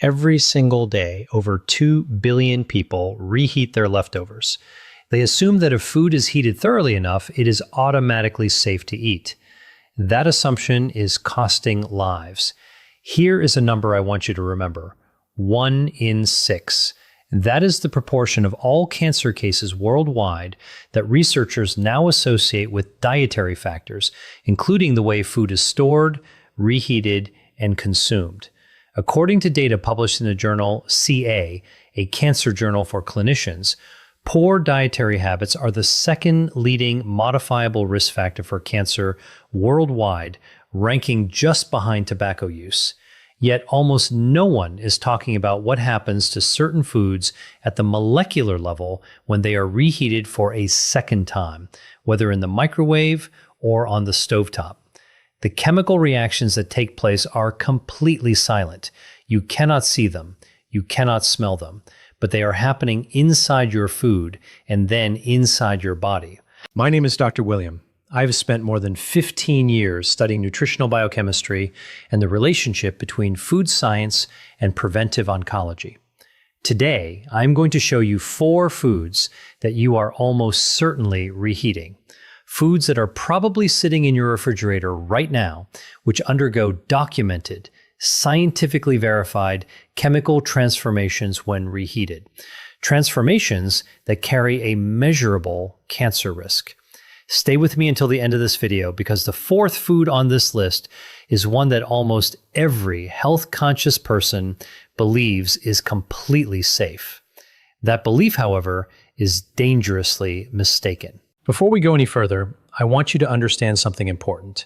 Every single day, over 2 billion people reheat their leftovers. They assume that if food is heated thoroughly enough, it is automatically safe to eat. That assumption is costing lives. Here is a number I want you to remember: 1 in 6. That is the proportion of all cancer cases worldwide that researchers now associate with dietary factors, including the way food is stored, reheated, and consumed. According to data published in the journal CA, a cancer journal for clinicians, poor dietary habits are the second leading modifiable risk factor for cancer worldwide, ranking just behind tobacco use. Yet almost no one is talking about what happens to certain foods at the molecular level when they are reheated for a second time, whether in the microwave or on the stovetop. The chemical reactions that take place are completely silent. You cannot see them, you cannot smell them, but they are happening inside your food and then inside your body. My name is Dr. William. I've spent more than 15 years studying nutritional biochemistry and the relationship between food science and preventive oncology. Today, I'm going to show you 4 foods that you are almost certainly reheating. Foods that are probably sitting in your refrigerator right now, which undergo documented, scientifically verified chemical transformations when reheated. Transformations that carry a measurable cancer risk. Stay with me until the end of this video, because the 4th food on this list is one that almost every health-conscious person believes is completely safe. That belief, however, is dangerously mistaken. Before we go any further, I want you to understand something important.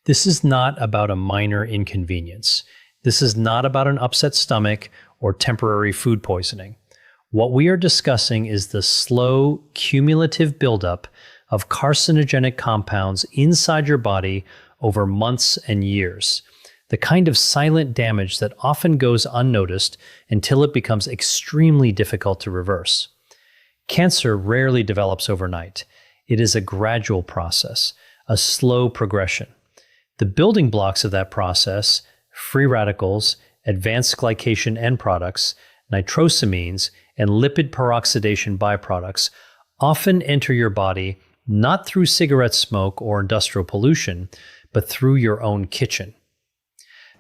This is not about a minor inconvenience. This is not about an upset stomach or temporary food poisoning. What we are discussing is the slow, cumulative buildup of carcinogenic compounds inside your body over months and years. The kind of silent damage that often goes unnoticed until it becomes extremely difficult to reverse. Cancer rarely develops overnight. It is a gradual process, a slow progression. The building blocks of that process, free radicals, advanced glycation end products, nitrosamines, and lipid peroxidation byproducts, often enter your body not through cigarette smoke or industrial pollution, but through your own kitchen.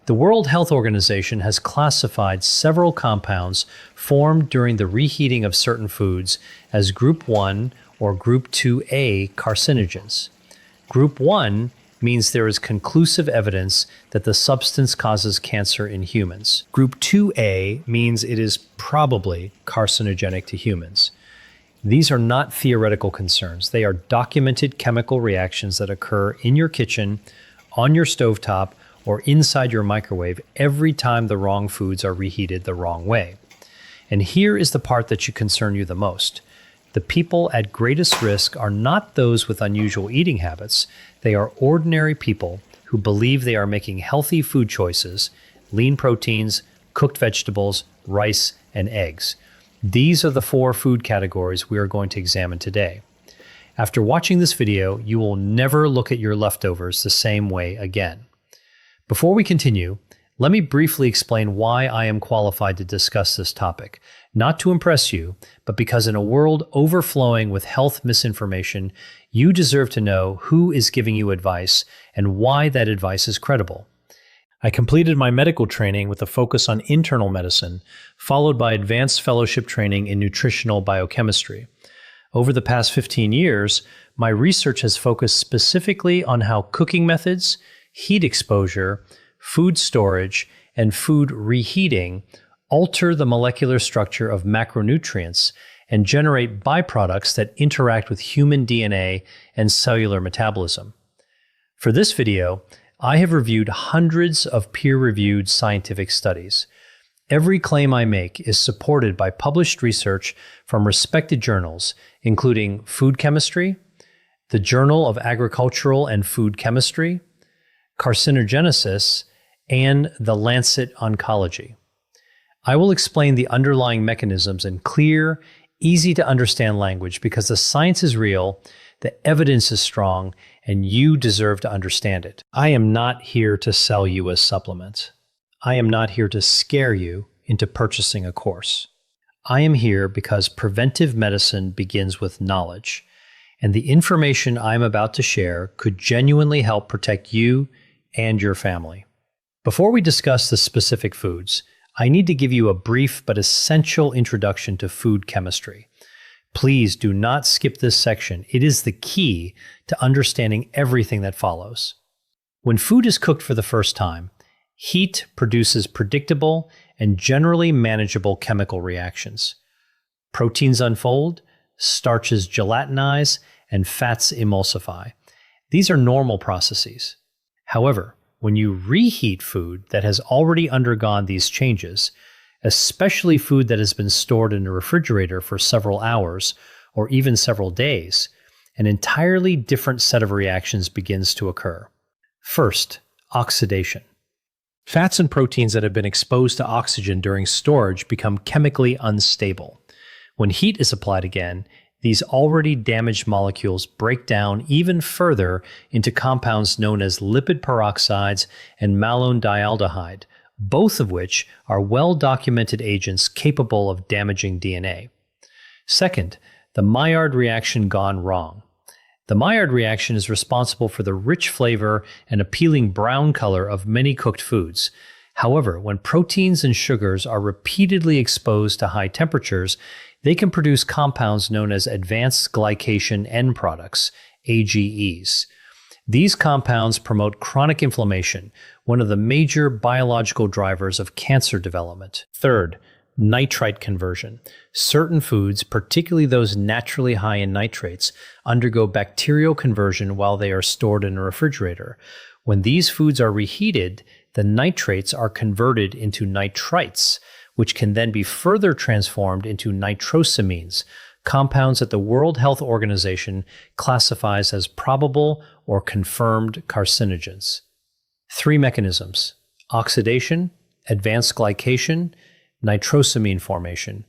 The World Health Organization has classified several compounds formed during the reheating of certain foods as Group 1 or Group 2A carcinogens. Group 1 means there is conclusive evidence that the substance causes cancer in humans. Group 2A means it is probably carcinogenic to humans. These are not theoretical concerns. They are documented chemical reactions that occur in your kitchen, on your stovetop, or inside your microwave every time the wrong foods are reheated the wrong way. And here is the part that should concern you the most. The people at greatest risk are not those with unusual eating habits. They are ordinary people who believe they are making healthy food choices, lean proteins, cooked vegetables, rice, and eggs. These are the 4 food categories we are going to examine today. After watching this video, you will never look at your leftovers the same way again. Before we continue, let me briefly explain why I am qualified to discuss this topic. Not to impress you, but because in a world overflowing with health misinformation, you deserve to know who is giving you advice and why that advice is credible. I completed my medical training with a focus on internal medicine, followed by advanced fellowship training in nutritional biochemistry. Over the past 15 years, my research has focused specifically on how cooking methods, heat exposure, food storage, and food reheating alter the molecular structure of macronutrients and generate byproducts that interact with human DNA and cellular metabolism. For this video, I have reviewed hundreds of peer-reviewed scientific studies. Every claim I make is supported by published research from respected journals, including Food Chemistry, the Journal of Agricultural and Food Chemistry, Carcinogenesis, and The Lancet Oncology. I will explain the underlying mechanisms in clear, easy-to-understand language because the science is real, the evidence is strong, and you deserve to understand it. I am not here to sell you a supplement. I am not here to scare you into purchasing a course. I am here because preventive medicine begins with knowledge, and the information I'm about to share could genuinely help protect you and your family. Before we discuss the specific foods, I need to give you a brief but essential introduction to food chemistry. Please do not skip this section. It is the key to understanding everything that follows. When food is cooked for the first time, heat produces predictable and generally manageable chemical reactions. Proteins unfold, starches gelatinize, and fats emulsify. These are normal processes. However, when you reheat food that has already undergone these changes, especially food that has been stored in a refrigerator for several hours or even several days, an entirely different set of reactions begins to occur. First, oxidation. Fats and proteins that have been exposed to oxygen during storage become chemically unstable. When heat is applied again, these already damaged molecules break down even further into compounds known as lipid peroxides and malondialdehyde, both of which are well-documented agents capable of damaging DNA. Second, the Maillard reaction gone wrong. The Maillard reaction is responsible for the rich flavor and appealing brown color of many cooked foods. However, when proteins and sugars are repeatedly exposed to high temperatures, they can produce compounds known as advanced glycation end products, AGEs. These compounds promote chronic inflammation, one of the major biological drivers of cancer development. Third, nitrite conversion. Certain foods, particularly those naturally high in nitrates, undergo bacterial conversion while they are stored in a refrigerator. When these foods are reheated, the nitrates are converted into nitrites, which can then be further transformed into nitrosamines, compounds that the World Health Organization classifies as probable or confirmed carcinogens. Three mechanisms: oxidation, advanced glycation, nitrosamine formation.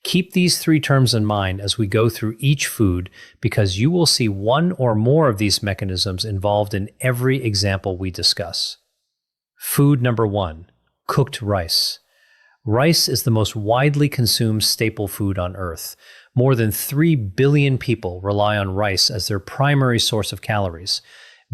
Keep these three terms in mind as we go through each food, because you will see one or more of these mechanisms involved in every example we discuss. Food number 1, cooked rice. Rice is the most widely consumed staple food on Earth. More than 3 billion people rely on rice as their primary source of calories.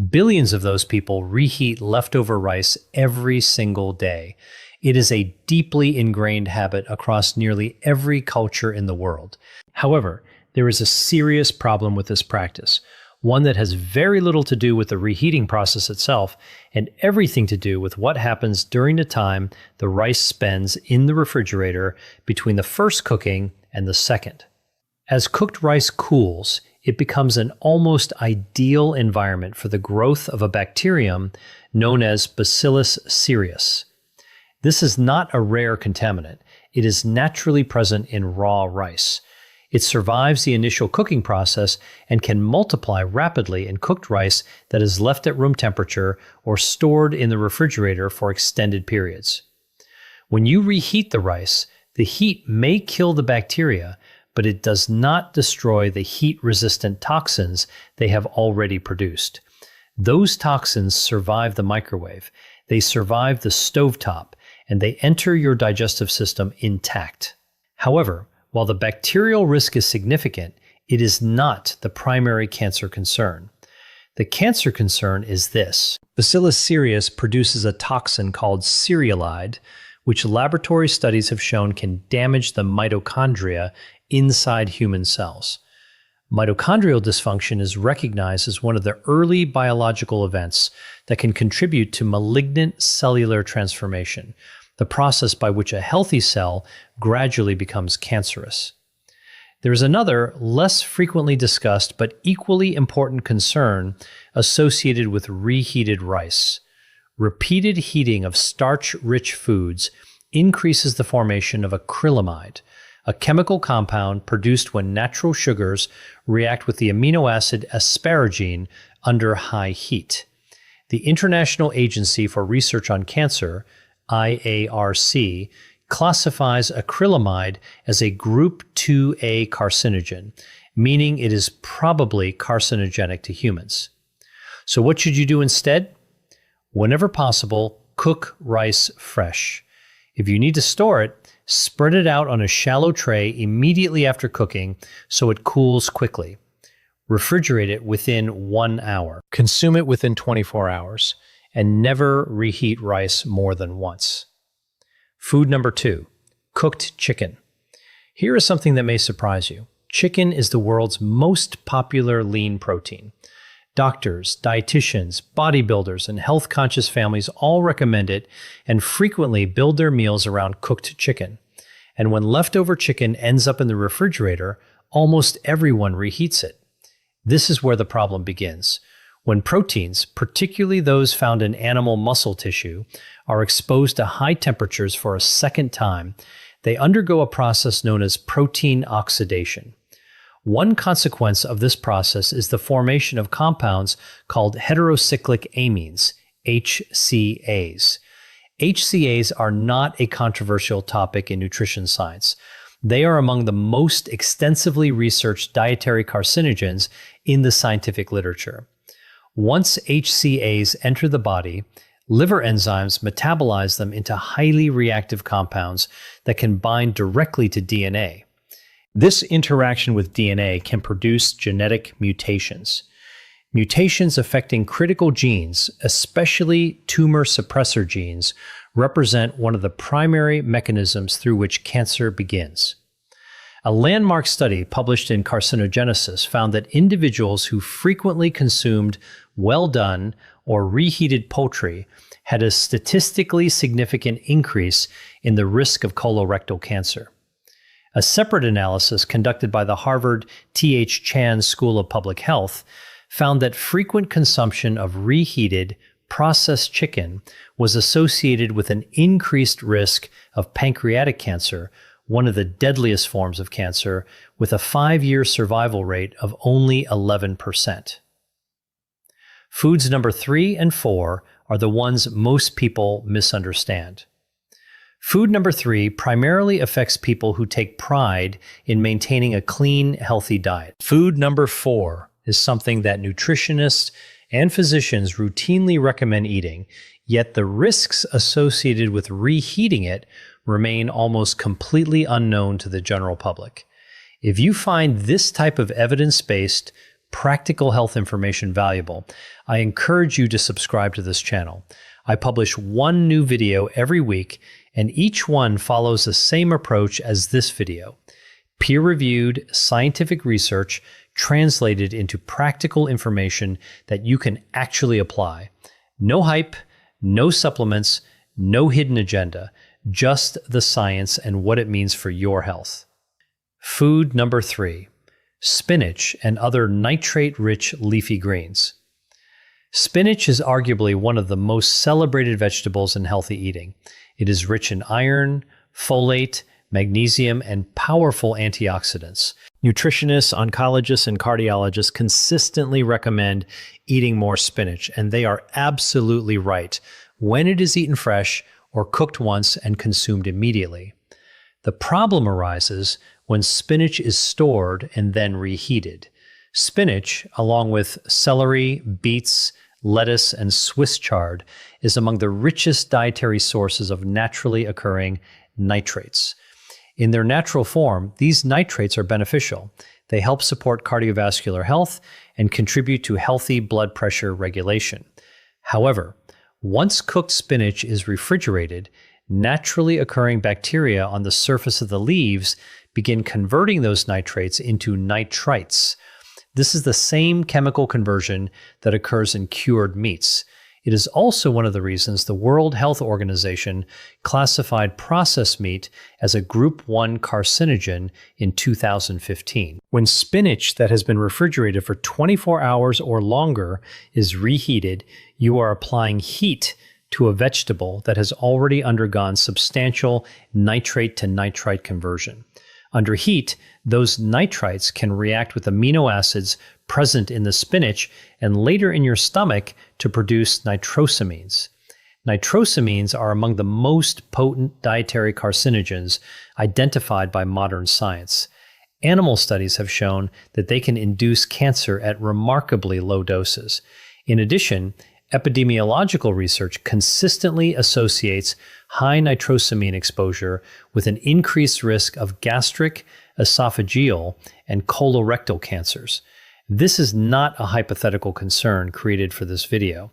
Billions of those people reheat leftover rice every single day. It is a deeply ingrained habit across nearly every culture in the world. However, there is a serious problem with this practice, one that has very little to do with the reheating process itself and everything to do with what happens during the time the rice spends in the refrigerator between the first cooking and the second. As cooked rice cools, it becomes an almost ideal environment for the growth of a bacterium known as Bacillus cereus. This is not a rare contaminant. It is naturally present in raw rice. It survives the initial cooking process and can multiply rapidly in cooked rice that is left at room temperature or stored in the refrigerator for extended periods. When you reheat the rice, the heat may kill the bacteria, but it does not destroy the heat-resistant toxins they have already produced. Those toxins survive the microwave, they survive the stovetop, and they enter your digestive system intact. However, while the bacterial risk is significant, it is not the primary cancer concern. The cancer concern is this: Bacillus cereus produces a toxin called cereulide, which laboratory studies have shown can damage the mitochondria inside human cells. Mitochondrial dysfunction is recognized as one of the early biological events that can contribute to malignant cellular transformation, the process by which a healthy cell gradually becomes cancerous. There is another, less frequently discussed but equally important concern associated with reheated rice. Repeated heating of starch-rich foods increases the formation of acrylamide, a chemical compound produced when natural sugars react with the amino acid asparagine under high heat. The International Agency for Research on Cancer, IARC, classifies acrylamide as a Group 2A carcinogen, meaning it is probably carcinogenic to humans. So what should you do instead? Whenever possible, cook rice fresh. If you need to store it, Spread it out on a shallow tray immediately after cooking so it cools quickly. Refrigerate it within 1 hour. Consume it within 24 hours. And never reheat rice more than once. Food number 2, cooked chicken. Here is something that may surprise you. Chicken is the world's most popular lean protein. Doctors, dietitians, bodybuilders, and health-conscious families all recommend it and frequently build their meals around cooked chicken. And when leftover chicken ends up in the refrigerator, almost everyone reheats it. This is where the problem begins. When proteins, particularly those found in animal muscle tissue, are exposed to high temperatures for a second time, they undergo a process known as protein oxidation. One consequence of this process is the formation of compounds called heterocyclic amines, HCAs. HCAs are not a controversial topic in nutrition science. They are among the most extensively researched dietary carcinogens in the scientific literature. Once HCAs enter the body, liver enzymes metabolize them into highly reactive compounds that can bind directly to DNA. This interaction with DNA can produce genetic mutations. Mutations affecting critical genes, especially tumor suppressor genes, represent one of the primary mechanisms through which cancer begins. A landmark study published in Carcinogenesis found that individuals who frequently consumed well-done or reheated poultry had a statistically significant increase in the risk of colorectal cancer. A separate analysis conducted by the Harvard T.H. Chan School of Public Health found that frequent consumption of reheated, processed chicken was associated with an increased risk of pancreatic cancer, one of the deadliest forms of cancer, with a 5-year survival rate of only 11%. Foods number 3 and 4 are the ones most people misunderstand. Food number 3 primarily affects people who take pride in maintaining a clean, healthy diet. Food number 4 is something that nutritionists and physicians routinely recommend eating, yet the risks associated with reheating it remain almost completely unknown to the general public. If you find this type of evidence-based, practical health information valuable, I encourage you to subscribe to this channel. I publish one new video every week, and each one follows the same approach as this video. Peer-reviewed scientific research translated into practical information that you can actually apply. No hype, no supplements, no hidden agenda, just the science and what it means for your health. Food number 3, spinach and other nitrate-rich leafy greens. Spinach is arguably one of the most celebrated vegetables in healthy eating. It is rich in iron, folate, magnesium, and powerful antioxidants. Nutritionists, oncologists, and cardiologists consistently recommend eating more spinach, and they are absolutely right when it is eaten fresh or cooked once and consumed immediately. The problem arises when spinach is stored and then reheated. Spinach, along with celery, beets, lettuce, and Swiss chard, is among the richest dietary sources of naturally occurring nitrates. In their natural form, these nitrates are beneficial. They help support cardiovascular health and contribute to healthy blood pressure regulation. However, once cooked spinach is refrigerated, naturally occurring bacteria on the surface of the leaves begin converting those nitrates into nitrites. This is the same chemical conversion that occurs in cured meats. It is also one of the reasons the World Health Organization classified processed meat as a Group 1 carcinogen in 2015. When spinach that has been refrigerated for 24 hours or longer is reheated, you are applying heat to a vegetable that has already undergone substantial nitrate to nitrite conversion. Under heat, those nitrites can react with amino acids present in the spinach and later in your stomach to produce nitrosamines. Nitrosamines are among the most potent dietary carcinogens identified by modern science. Animal studies have shown that they can induce cancer at remarkably low doses. In addition, Epidemiological research consistently associates high nitrosamine exposure with an increased risk of gastric, esophageal, and colorectal cancers. This is not a hypothetical concern created for this video.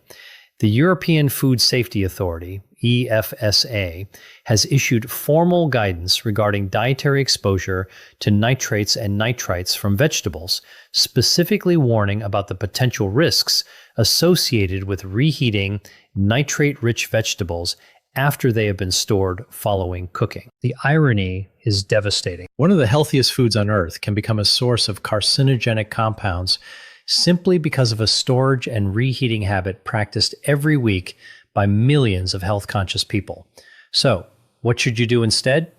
The European Food Safety Authority, EFSA, has issued formal guidance regarding dietary exposure to nitrates and nitrites from vegetables, specifically warning about the potential risks associated with reheating nitrate-rich vegetables after they have been stored following cooking. The irony is devastating. One of the healthiest foods on earth can become a source of carcinogenic compounds simply because of a storage and reheating habit practiced every week by millions of health-conscious people. So, what should you do instead?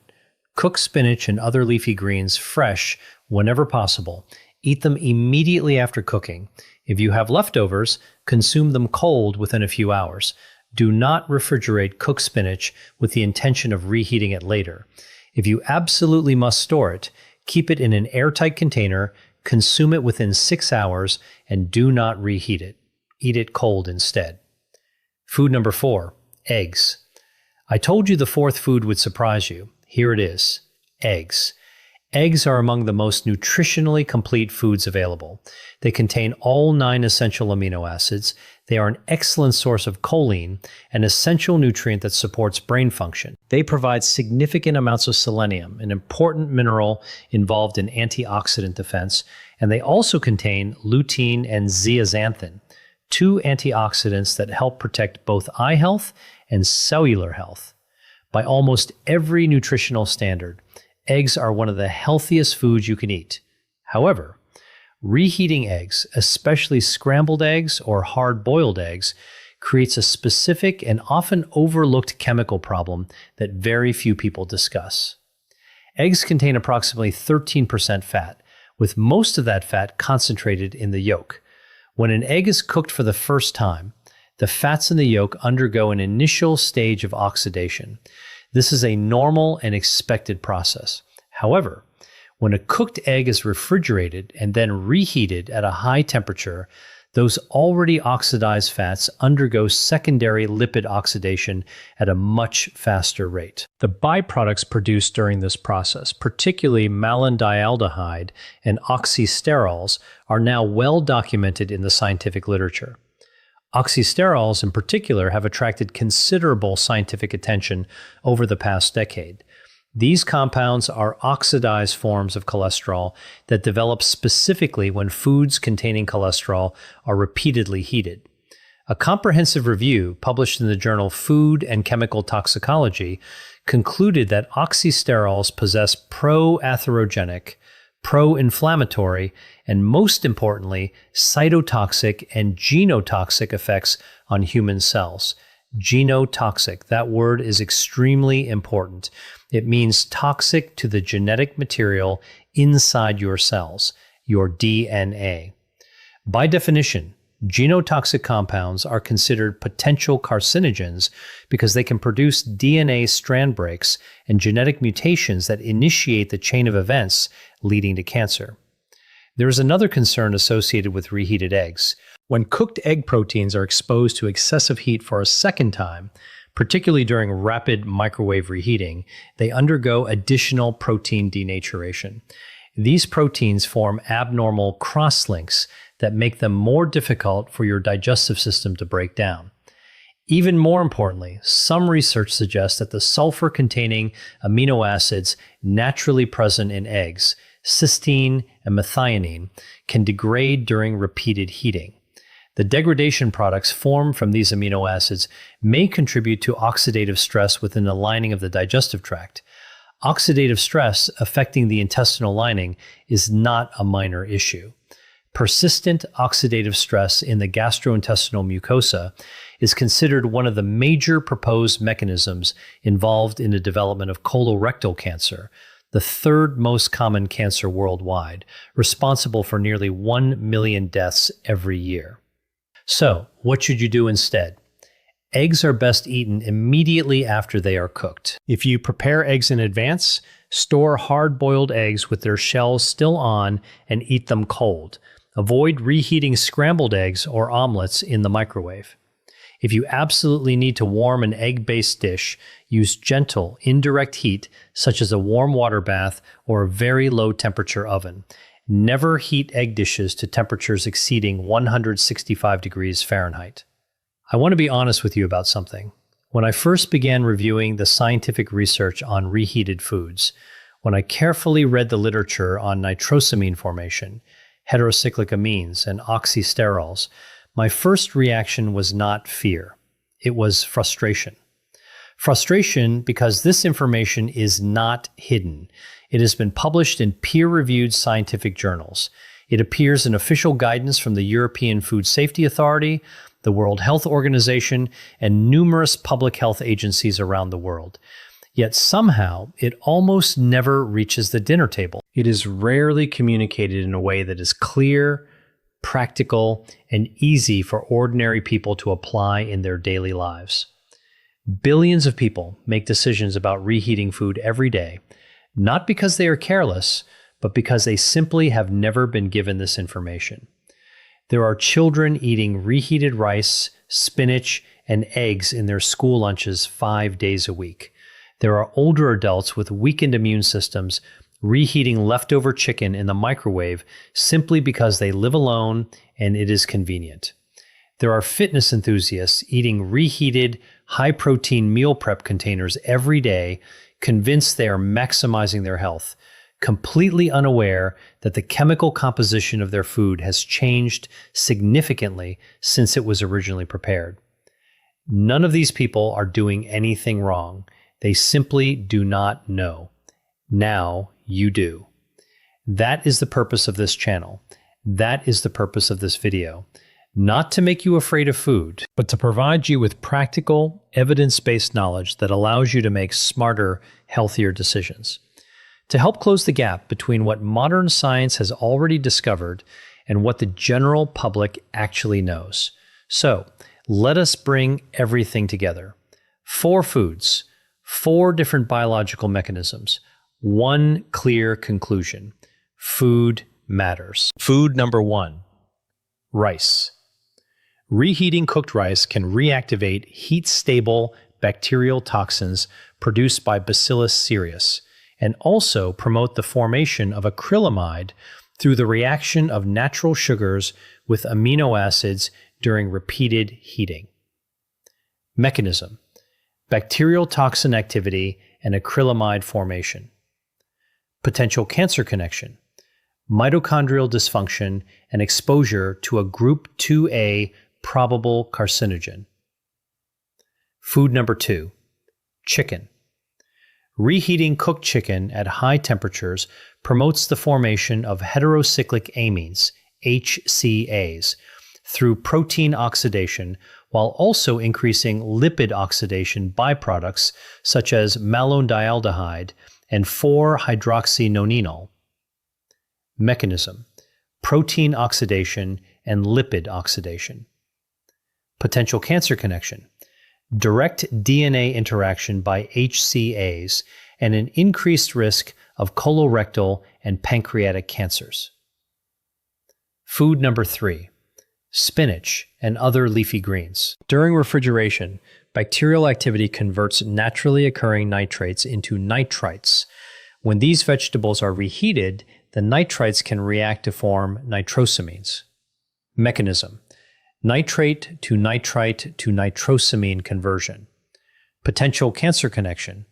Cook spinach and other leafy greens fresh whenever possible. Eat them immediately after cooking. If you have leftovers, consume them cold within a few hours. Do not refrigerate cooked spinach with the intention of reheating it later. If you absolutely must store it, keep it in an airtight container, consume it within 6 hours, and do not reheat it. Eat it cold instead. Food number 4, eggs. I told you the fourth food would surprise you. Here it is, eggs. Eggs are among the most nutritionally complete foods available. They contain all 9 essential amino acids. They are an excellent source of choline, an essential nutrient that supports brain function. They provide significant amounts of selenium, an important mineral involved in antioxidant defense, and they also contain lutein and zeaxanthin, 2 antioxidants that help protect both eye health and cellular health. By almost every nutritional standard, eggs are one of the healthiest foods you can eat. However, reheating eggs, especially scrambled eggs or hard-boiled eggs, creates a specific and often overlooked chemical problem that very few people discuss. Eggs contain approximately 13% fat, with most of that fat concentrated in the yolk. When an egg is cooked for the first time, the fats in the yolk undergo an initial stage of oxidation. This is a normal and expected process. However, when a cooked egg is refrigerated and then reheated at a high temperature, those already oxidized fats undergo secondary lipid oxidation at a much faster rate. The byproducts produced during this process, particularly malondialdehyde and oxysterols, are now well documented in the scientific literature. Oxysterols in particular have attracted considerable scientific attention over the past decade. These compounds are oxidized forms of cholesterol that develop specifically when foods containing cholesterol are repeatedly heated. A comprehensive review published in the journal Food and Chemical Toxicology concluded that oxysterols possess pro-atherogenic, pro-inflammatory, and most importantly, cytotoxic and genotoxic effects on human cells. Genotoxic, that word is extremely important. It means toxic to the genetic material inside your cells, your DNA. By definition, genotoxic compounds are considered potential carcinogens because they can produce DNA strand breaks and genetic mutations that initiate the chain of events leading to cancer. There is another concern associated with reheated eggs. When cooked egg proteins are exposed to excessive heat for a second time, particularly during rapid microwave reheating, they undergo additional protein denaturation. These proteins form abnormal crosslinks that make them more difficult for your digestive system to break down. Even more importantly, some research suggests that the sulfur-containing amino acids naturally present in eggs, cysteine and methionine, can degrade during repeated heating. The degradation products formed from these amino acids may contribute to oxidative stress within the lining of the digestive tract. Oxidative stress affecting the intestinal lining is not a minor issue. Persistent oxidative stress in the gastrointestinal mucosa is considered one of the major proposed mechanisms involved in the development of colorectal cancer, the third most common cancer worldwide, responsible for nearly 1 million deaths every year. So, what should you do instead? Eggs are best eaten immediately after they are cooked. If you prepare eggs in advance, store hard-boiled eggs with their shells still on and eat them cold. Avoid reheating scrambled eggs or omelets in the microwave. If you absolutely need to warm an egg-based dish, use gentle, indirect heat, such as a warm water bath or a very low temperature oven. Never heat egg dishes to temperatures exceeding 165 degrees Fahrenheit. I want to be honest with you about something. When I first began reviewing the scientific research on reheated foods, when I carefully read the literature on nitrosamine formation, heterocyclic amines, and oxysterols, my first reaction was not fear. It was frustration. Frustration because this information is not hidden. It has been published in peer-reviewed scientific journals. It appears in official guidance from the European Food Safety Authority, the World Health Organization, and numerous public health agencies around the world. Yet somehow, it almost never reaches the dinner table. It is rarely communicated in a way that is clear, practical, and easy for ordinary people to apply in their daily lives. Billions of people make decisions about reheating food every day, not because they are careless, but because they simply have never been given this information. There are children eating reheated rice, spinach, and eggs in their school lunches 5 days a week. There are older adults with weakened immune systems reheating leftover chicken in the microwave simply because they live alone and it is convenient. There are fitness enthusiasts eating reheated, high-protein meal prep containers every day, convinced they are maximizing their health, completely unaware that the chemical composition of their food has changed significantly since it was originally prepared. None of these people are doing anything wrong. They simply do not know. Now you do. That is the purpose of this channel. That is the purpose of this video. Not to make you afraid of food, but to provide you with practical, evidence-based knowledge that allows you to make smarter, healthier decisions. To help close the gap between what modern science has already discovered and what the general public actually knows. So, let us bring everything together. 4 foods, 4 different biological mechanisms, 1 clear conclusion. Food matters. Food number 1, rice. Reheating cooked rice can reactivate heat-stable bacterial toxins produced by Bacillus cereus, and also promote the formation of acrylamide through the reaction of natural sugars with amino acids during repeated heating. Mechanism: bacterial toxin activity and acrylamide formation. Potential cancer connection: mitochondrial dysfunction and exposure to a group 2A probable carcinogen. Food number 2, chicken. Reheating cooked chicken at high temperatures promotes the formation of heterocyclic amines, HCAs, through protein oxidation, while also increasing lipid oxidation byproducts such as malondialdehyde and 4-hydroxynonenal. Mechanism: protein oxidation and lipid oxidation. Potential cancer connection: direct DNA interaction by HCAs and an increased risk of colorectal and pancreatic cancers. Food number 3, spinach and other leafy greens. During refrigeration, bacterial activity converts naturally occurring nitrates into nitrites. When these vegetables are reheated, the nitrites can react to form nitrosamines. Mechanism: nitrate to nitrite to nitrosamine conversion. Potential cancer connection: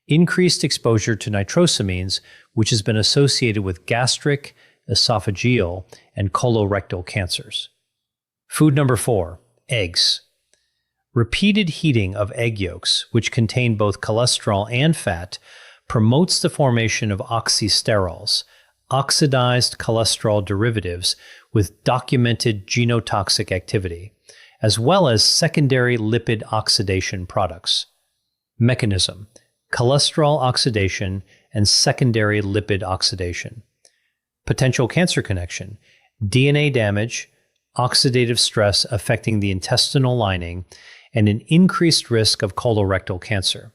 increased exposure to nitrosamines, which has been associated with gastric, esophageal, and colorectal cancers. Food number 4, eggs. Repeated heating of egg yolks, which contain both cholesterol and fat, promotes the formation of oxysterols, oxidized cholesterol derivatives with documented genotoxic activity, as well as secondary lipid oxidation products. Mechanism: cholesterol oxidation and secondary lipid oxidation. Potential cancer connection: DNA damage, oxidative stress affecting the intestinal lining, and an increased risk of colorectal cancer.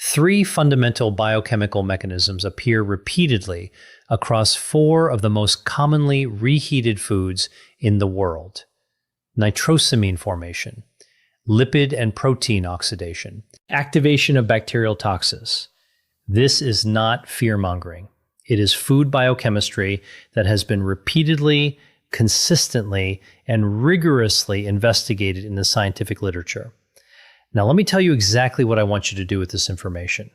3 fundamental biochemical mechanisms appear repeatedly across 4 of the most commonly reheated foods in the world. Nitrosamine formation. lipid and protein oxidation, activation of bacterial toxins. This is not fear-mongering. It is food biochemistry that has been repeatedly, consistently, and rigorously investigated in the scientific literature. Now, let me tell you exactly what I want you to do with this information.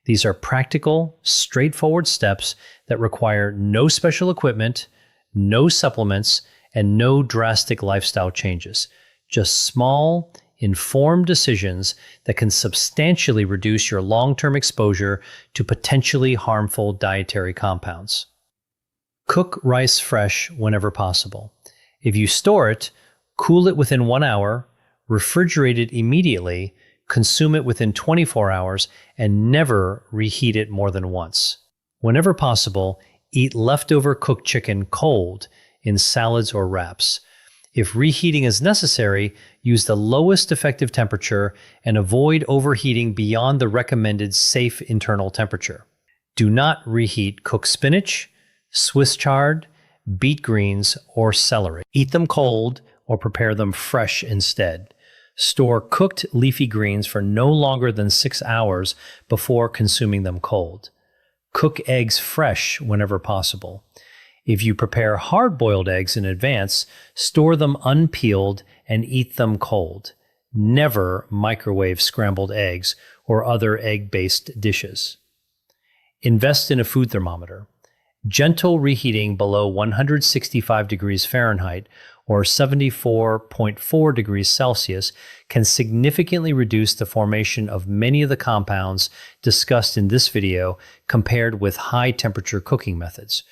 These are practical, straightforward steps that require no special equipment, no supplements, and no drastic lifestyle changes. Just small, informed decisions that can substantially reduce your long-term exposure to potentially harmful dietary compounds. Cook rice fresh whenever possible. If you store it, cool it within 1 hour, refrigerate it immediately, consume it within 24 hours, and never reheat it more than once. Whenever possible, eat leftover cooked chicken cold in salads or wraps. If reheating is necessary, use the lowest effective temperature and avoid overheating beyond the recommended safe internal temperature. Do not reheat cooked spinach, Swiss chard, beet greens, or celery. Eat them cold or prepare them fresh instead. Store cooked leafy greens for no longer than 6 hours before consuming them cold. Cook eggs fresh whenever possible. If you prepare hard-boiled eggs in advance, store them unpeeled and eat them cold. Never microwave scrambled eggs or other egg-based dishes. Invest in a food thermometer. Gentle reheating below 165 degrees Fahrenheit or 74.4 degrees Celsius can significantly reduce the formation of many of the compounds discussed in this video compared with high-temperature cooking methods.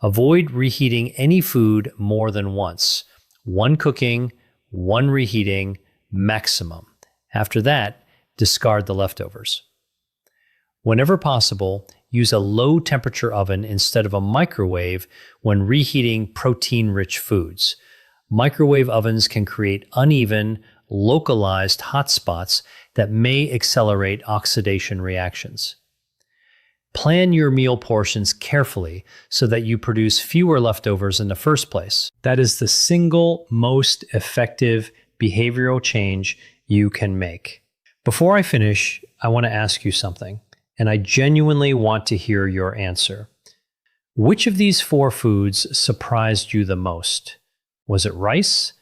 Avoid reheating any food more than once. 1 cooking, 1 reheating, maximum. After that, discard the leftovers. Whenever possible, use a low-temperature oven instead of a microwave when reheating protein-rich foods. Microwave ovens can create uneven, localized hotspots that may accelerate oxidation reactions. Plan your meal portions carefully so that you produce fewer leftovers in the first place. That is the single most effective behavioral change you can make. Before I finish, I want to ask you something, and I genuinely want to hear your answer. Which of these 4 foods surprised you the most? Was it rice,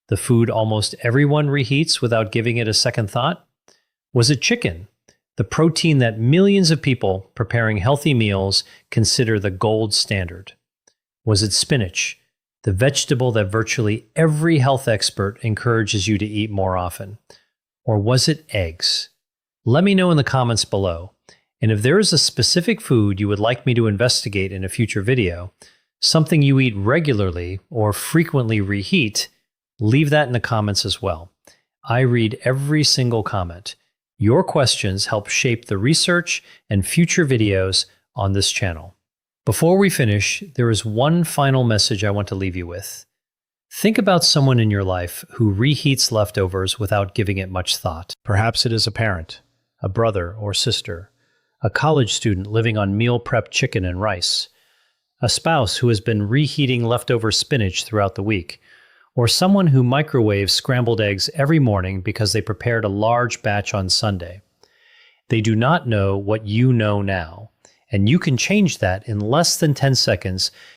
the food almost everyone reheats without giving it a second thought? Was it chicken, the protein that millions of people preparing healthy meals consider the gold standard? Was it spinach, the vegetable that virtually every health expert encourages you to eat more often? Or was it eggs? Let me know in the comments below. And if there is a specific food you would like me to investigate in a future video, something you eat regularly or frequently reheat, leave that in the comments as well. I read every single comment. Your questions help shape the research and future videos on this channel. Before we finish, there is one final message I want to leave you with. Think about someone in your life who reheats leftovers without giving it much thought. Perhaps it is a parent, a brother or sister, a college student living on meal prep chicken and rice, a spouse who has been reheating leftover spinach throughout the week, or someone who microwaves scrambled eggs every morning because they prepared a large batch on Sunday. They do not know what you know now, and you can change that in less than 10 seconds